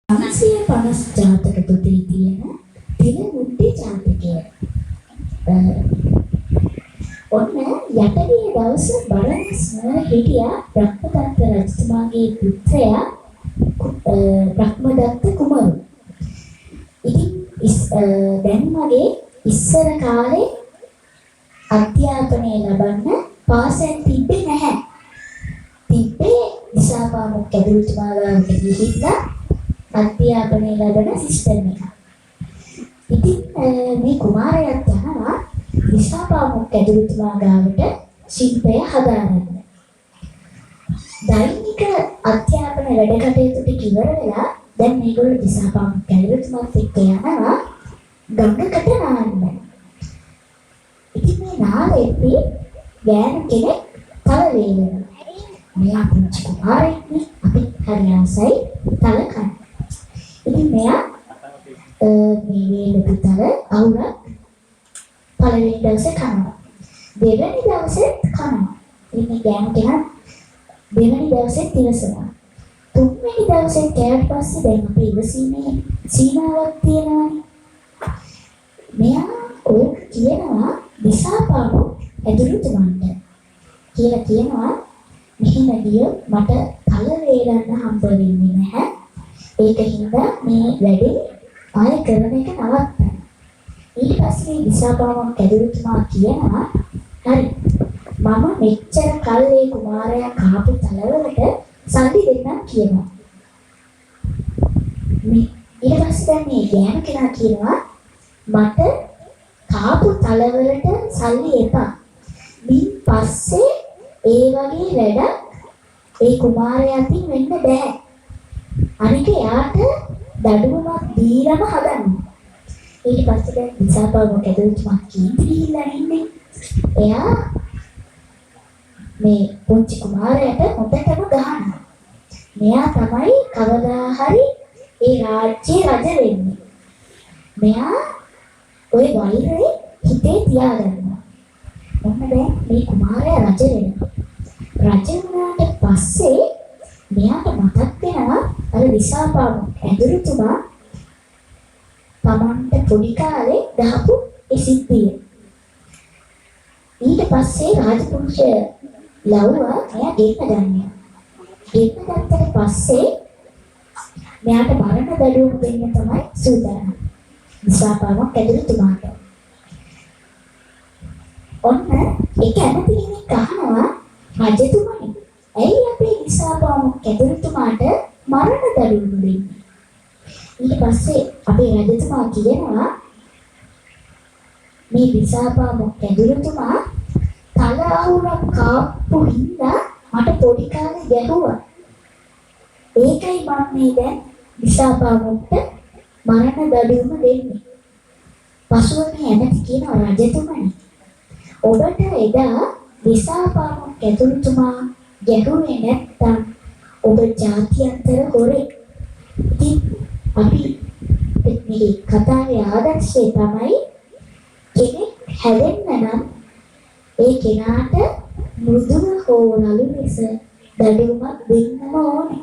550 ජාතක පොතේ තියෙන දිනමුට්ටි ජාතකය. ඔන්න යටගේ දවස බරණැස් නුවර හිටියා බ්‍රහ්මදත්ත රජතුමාගේ පුත්‍රයා බ්‍රහ්මදත්ත කුමරු. ඉතින් දැන් මගේ ඉස්සර කාලේ අධ්‍යාපනය ලබන්න පාසල් තිබ්බේ නැහැ. තිබ්බේ දිසාපාමොක් කැදුරුතුමා ගාවට ගිහිල්ලා අධ්‍යාපනය ලබන සිස්ටම් එක. ඉතින් මේ කුමාරයාත් යනවා දිසාපාමොක් කැදුරුතුමා ගාවට ශිල්පය හදාගන්න. දෛනික අධ්‍යාපන වැඩ කටයුතු ටික ඉවර වෙලා දැන් මේගොල්ලෝ දිසාපාමොක් කැදුරුතුමාත් එක්ක යනවා ගඟකට නාන්න. ඉතින් මේ නාලෙද්දී ගෑනු කෙනෙක් තල වේලනවා. මෙයා පුංචි කුමාරයෙක්නේ අපි හරි ආසයි තල කන්න. ඉතින් මෙයා මේ වේලපු තල අවුරක් පළවෙනි දවසේ කනවා. දෙවෙනි දවසෙත් කනවා. ඉතින් ගෑනු කෙනා දෙවෙනි දවසෙත් ඉවසනවා. තුන්වෙනි දවසේ කෑවට පස්සේ දැන් අපි ඉවසීමේ සීමාවක් තියෙනවානේ. මෙයා ඔය කියනවා දිසාපාමොක් ඇදුරුතුමන්ට කියලා කියනවා මෙහෙම ගියොත් මට තල වේලන්න හම්බ වෙන්නේ නැහැ. ඒක හින්දා මේ වැඩේ ආය කරන එක නවත්තන්න. ඊට පස්සේ දිසාපාමොක් ඇදුරුතුමා කියනවා හරි මම මෙච්චර කල් මේ කුමාරයා කාපු තලවලට සල්ලි දෙන්නම් කියනවා. ඊට පස්සේ මේ ගෑනු කෙනා කියනවා මට කාපු තලවලට සල්ලි එපා. මින් පස්සේ ඒ වගේ වැඩක් ඒ කුමාරයාටින් වෙන්න බෑ. අනික යාට දඩුවමක් දීලම හදන්න. ඊට පස්සේ දැන් දිසාපාමොක් ඇදුරුතුමා කීඳිලා ඉන්නේ. එයා මේ පුංචි කුමාරයාට හොඳටම ගහනවා. මෙයා තමයි කවදා හරි ඒ රාජ්‍යයේ රජ වෙන්නේ. මෙයා ඔය වෛරය හිතේ තියාගන්නවා. මොන්න දැන් මේ කුමාරයා රජ වෙනවා. රජ වුණාට පස්සේ මෙයාට මතක් වෙනවා අර දිසාපාමොක් ඇදුරුතුමා තමන්ට පොඩි කාලේ දහපු ඒ සිද්ධිය. ඊට පස්සේ රාජපුරුෂ ලව්වා එයා ගෙන්න ගන්නවා. ගෙන්න ගත්තට පස්සේ මෙයාට මරණ දඩුවම දෙන්න තමයි සූදානම්. දිසාපාමොක් ඇදුරුතුමාට. ඔන්න ඒ කැමති කෙනෙක් අහනවා රජතුමනි ඇයි අපේ දිසාපාමොක් ඇදුරුතුමාට මරණ දඩුවම දෙන්නේ? ඊට පස්සේ අපේ රජතුමා කියනවා මේ දිසාපාමොක් ඇදුරුතුමා තල අහුරක් කාප්පු හින්දා මට පොඩි කාලේ ගැහුවා. ඒකයි මම මේ දැන් දිසාපාමොක්ට මරණ දඩුවම දෙන්නේ. පසුව මේ ඇමති කියනවා රජතුමනි ඔබට එදා දිසාපාමොක් ඇදුරුතුමා ගැහුවේ නැත්තම් ඔබ ජාත්‍යන්තර හොරෙක්. ඉතින් අපි මේ කතාවේ ආදර්ශය තමයි කෙනෙක් හැදෙන්න නම් ඒ කෙනාට මෘදුව හෝ නළු ලෙස දඩුවමක් දෙන්නම ඕනේ.